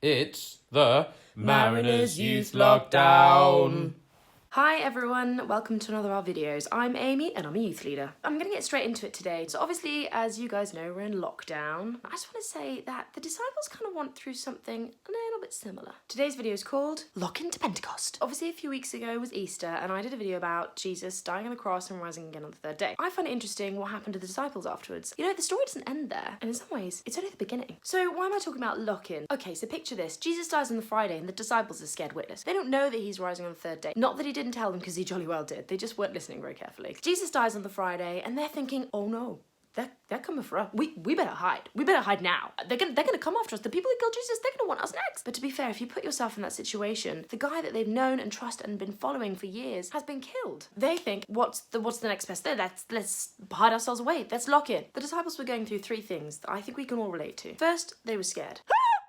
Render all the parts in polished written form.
It's the Mariners Youth Lockdown. Hi everyone, welcome to another of our videos. I'm Amy and I'm a youth leader. I'm gonna get straight into it today. So obviously, as you guys know, we're in lockdown. I just want to say that the disciples kind of went through something a little bit similar. Today's video is called Lockin to Pentecost. Obviously a few weeks ago was Easter and I did a video about Jesus dying on the cross and rising again on the third day. I find it interesting what happened to the disciples afterwards. You know, the story doesn't end there, and in some ways, it's only the beginning. So why am I talking about Lockin? Okay, so picture this. Jesus dies on the Friday and the disciples are scared witless. They don't know that he's rising on the third day. Not that he didn't tell them, because he jolly well did. They just weren't listening very carefully. Jesus dies on the Friday and they're thinking, oh no, they're coming for us. We better hide. We better hide now. They're gonna come after us. The people who killed Jesus, they're gonna want us next. But to be fair, if you put yourself in that situation, the guy that they've known and trusted and been following for years has been killed. They think, what's the next best thing? Let's hide ourselves away. Let's lock in. The disciples were going through three things that I think we can all relate to. First, they were scared.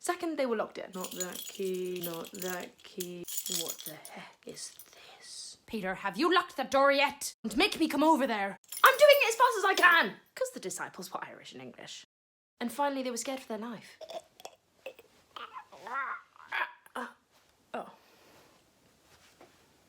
Second, they were locked in. Not that key, not that key. What the heck is this? Peter, have you locked the door yet? Don't make me come over there. I'm doing it as fast as I can. Because the disciples were Irish and English. And finally, they were scared for their life. Oh.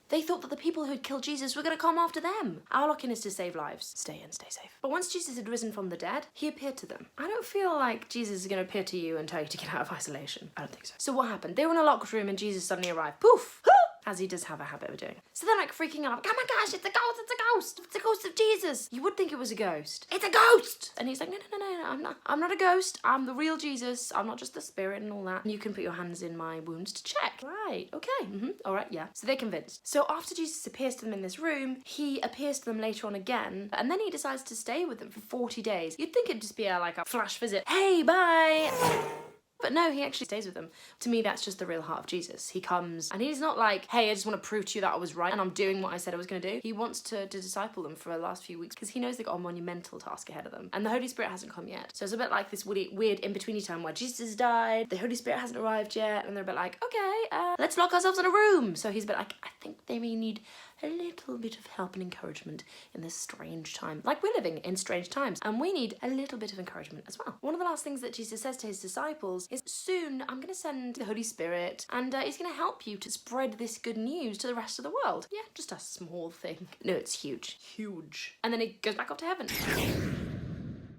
They thought that the people who'd killed Jesus were going to come after them. Our lock-in is to save lives. Stay in, stay safe. But once Jesus had risen from the dead, he appeared to them. I don't feel like Jesus is going to appear to you and tell you to get out of isolation. I don't think so. So what happened? They were in a locked room and Jesus suddenly arrived. Poof! As he does have a habit of doing. So they're like freaking out. Oh my gosh, it's a ghost, it's a ghost. It's a ghost of Jesus. You would think it was a ghost. It's a ghost! And he's like, no, I'm not a ghost. I'm the real Jesus. I'm not just the spirit and all that. And you can put your hands in my wounds to check. Right, okay, all right, yeah. So they're convinced. So after Jesus appears to them in this room, he appears to them later on again, and then he decides to stay with them for 40 days. You'd think it'd just be like a flash visit. Hey, bye! But no, he actually stays with them. To me, that's just the real heart of Jesus. He comes and he's not like, hey, I just want to prove to you that I was right and I'm doing what I said I was going to do. He wants to disciple them for the last few weeks because he knows they've got a monumental task ahead of them. And the Holy Spirit hasn't come yet. So it's a bit like this weird in-betweeny time where Jesus has died, the Holy Spirit hasn't arrived yet, and they're a bit like, okay, let's lock ourselves in a room. So he's a bit like, I think they may need a little bit of help and encouragement in this strange time. Like, we're living in strange times and we need a little bit of encouragement as well. One of the last things that Jesus says to his disciples is, soon I'm going to send the Holy Spirit and he's going to help you to spread this good news to the rest of the world. Yeah, just a small thing. No, it's huge. Huge. And then he goes back up to heaven.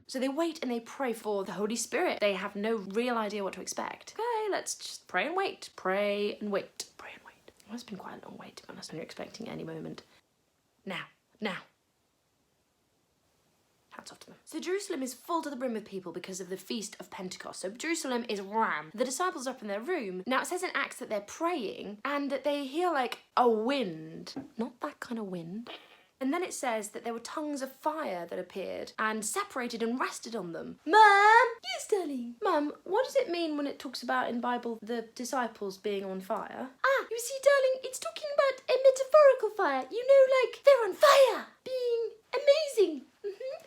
So they wait and they pray for the Holy Spirit. They have no real idea what to expect. Okay, let's just pray and wait. Pray and wait. Pray and wait. Well, it's been quite a long wait, to be honest, when you're expecting any moment. Now. Hats off to them. So Jerusalem is full to the brim with people because of the Feast of Pentecost. So Jerusalem is rammed. The disciples are up in their room. Now it says in Acts that they're praying and that they hear like a wind. Not that kind of wind. And then it says that there were tongues of fire that appeared and separated and rested on them. Mum! Yes, darling. Mum, what does it mean when it talks about in Bible the disciples being on fire? Ah, you see, darling, it's talking about a metaphorical fire. You know, like, they're on fire. Being amazing.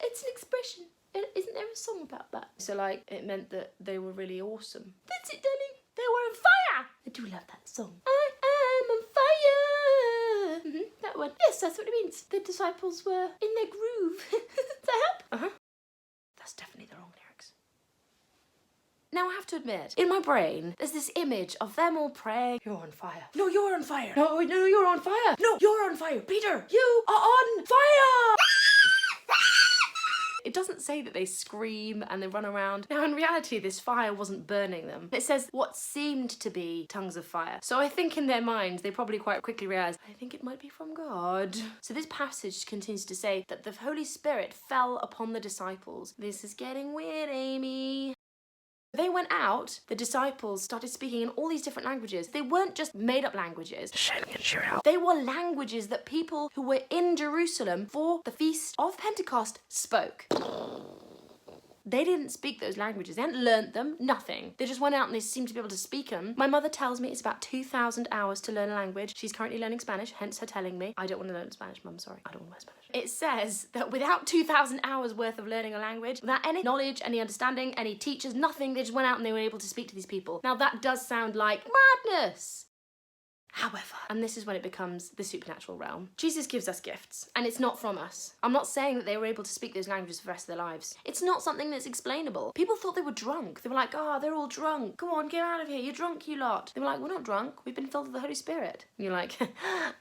It's an expression. Isn't there a song about that? So, like, it meant that they were really awesome. That's it, darling. They were on fire. I do love that song. I am on fire. That one. Yes, that's what it means. The disciples were in their groove. Does that help? That's definitely the wrong lyrics. Now I have to admit, in my brain, there's this image of them all praying. You're on fire. No, you're on fire. No, you're on fire. No, you're on fire. Peter, you are on fire. It doesn't say that they scream and they run around. Now, in reality, this fire wasn't burning them. It says what seemed to be tongues of fire. So I think in their minds, they probably quite quickly realised, I think it might be from God. So this passage continues to say that the Holy Spirit fell upon the disciples. This is getting weird, Amy. They went out, the disciples started speaking in all these different languages. They weren't just made-up languages. They were languages that people who were in Jerusalem for the Feast of Pentecost spoke. They didn't speak those languages. They hadn't learnt them, nothing. They just went out and they seemed to be able to speak them. My mother tells me it's about 2,000 hours to learn a language. She's currently learning Spanish, hence her telling me. I don't want to learn Spanish, Mum, sorry. I don't want to learn Spanish. It says that without 2,000 hours worth of learning a language, without any knowledge, any understanding, any teachers, nothing, they just went out and they were able to speak to these people. Now that does sound like madness. However, and this is when it becomes the supernatural realm, Jesus gives us gifts, and it's not from us. I'm not saying that they were able to speak those languages for the rest of their lives. It's not something that's explainable. People thought they were drunk. They were like, oh, they're all drunk. Come on, get out of here. You're drunk, you lot. They were like, we're not drunk. We've been filled with the Holy Spirit. And you're like,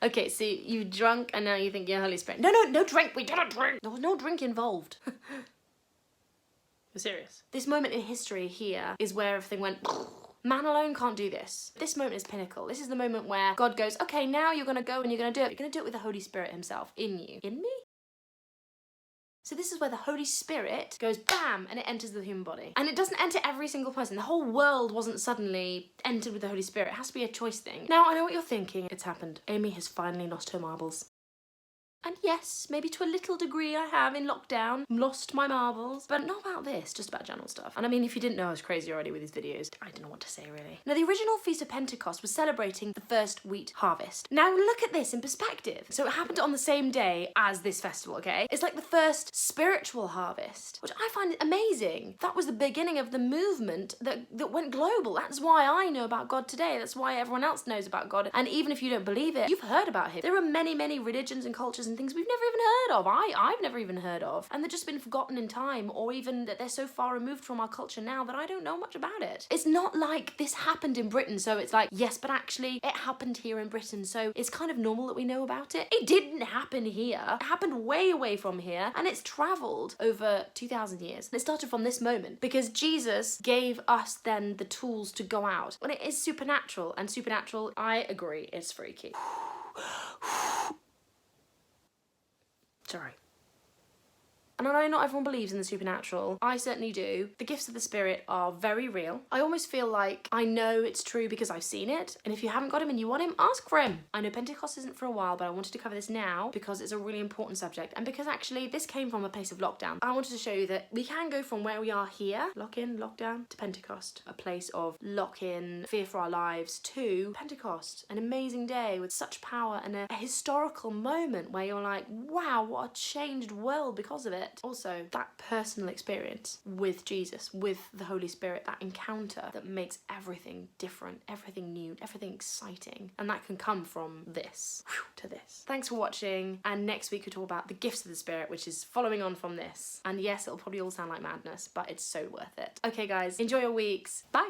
okay, so you drunk and now you think you're Holy Spirit. No drink. We didn't drink. There was no drink involved. You're serious. This moment in history here is where everything went... Man alone can't do this. This moment is pinnacle. This is the moment where God goes, okay, now you're going to go and you're going to do it. You're going to do it with the Holy Spirit himself in you. In me? So this is where the Holy Spirit goes bam and it enters the human body. And it doesn't enter every single person. The whole world wasn't suddenly entered with the Holy Spirit. It has to be a choice thing. Now, I know what you're thinking. It's happened. Amy has finally lost her marbles. And yes, maybe to a little degree I have in lockdown lost my marbles, but not about this, just about general stuff. And I mean, if you didn't know I was crazy already with these videos, I don't know what to say really. Now, the original Feast of Pentecost was celebrating the first wheat harvest. Now, look at this in perspective. So it happened on the same day as this festival, okay? It's like the first spiritual harvest, which I find amazing. That was the beginning of the movement that went global. That's why I know about God today. That's why everyone else knows about God. And even if you don't believe it, you've heard about him. There are many, many religions and cultures and things we've never even heard of. I've never even heard of. And they've just been forgotten in time, or even that they're so far removed from our culture now that I don't know much about it. It's not like this happened in Britain, so it's like, yes, but actually it happened here in Britain, so it's kind of normal that we know about it. It didn't happen here. It happened way away from here, and it's travelled over 2,000 years. And it started from this moment, because Jesus gave us then the tools to go out. When it is supernatural, and supernatural, I agree, it's freaky. Sorry. And I know not everyone believes in the supernatural. I certainly do. The gifts of the Spirit are very real. I almost feel like I know it's true because I've seen it. And if you haven't got him and you want him, ask for him. I know Pentecost isn't for a while, but I wanted to cover this now because it's a really important subject. And because actually this came from a place of lockdown. I wanted to show you that we can go from where we are here, lock-in, lockdown, to Pentecost. A place of lock-in, fear for our lives, to Pentecost. An amazing day with such power and a historical moment where you're like, wow, what a changed world because of it. Also, that personal experience with Jesus, with the Holy Spirit, that encounter that makes everything different, everything new, everything exciting. And that can come from this to this. Thanks for watching. And next week we'll talk about the gifts of the Spirit, which is following on from this. And yes, it'll probably all sound like madness, but it's so worth it. Okay guys, enjoy your weeks. Bye.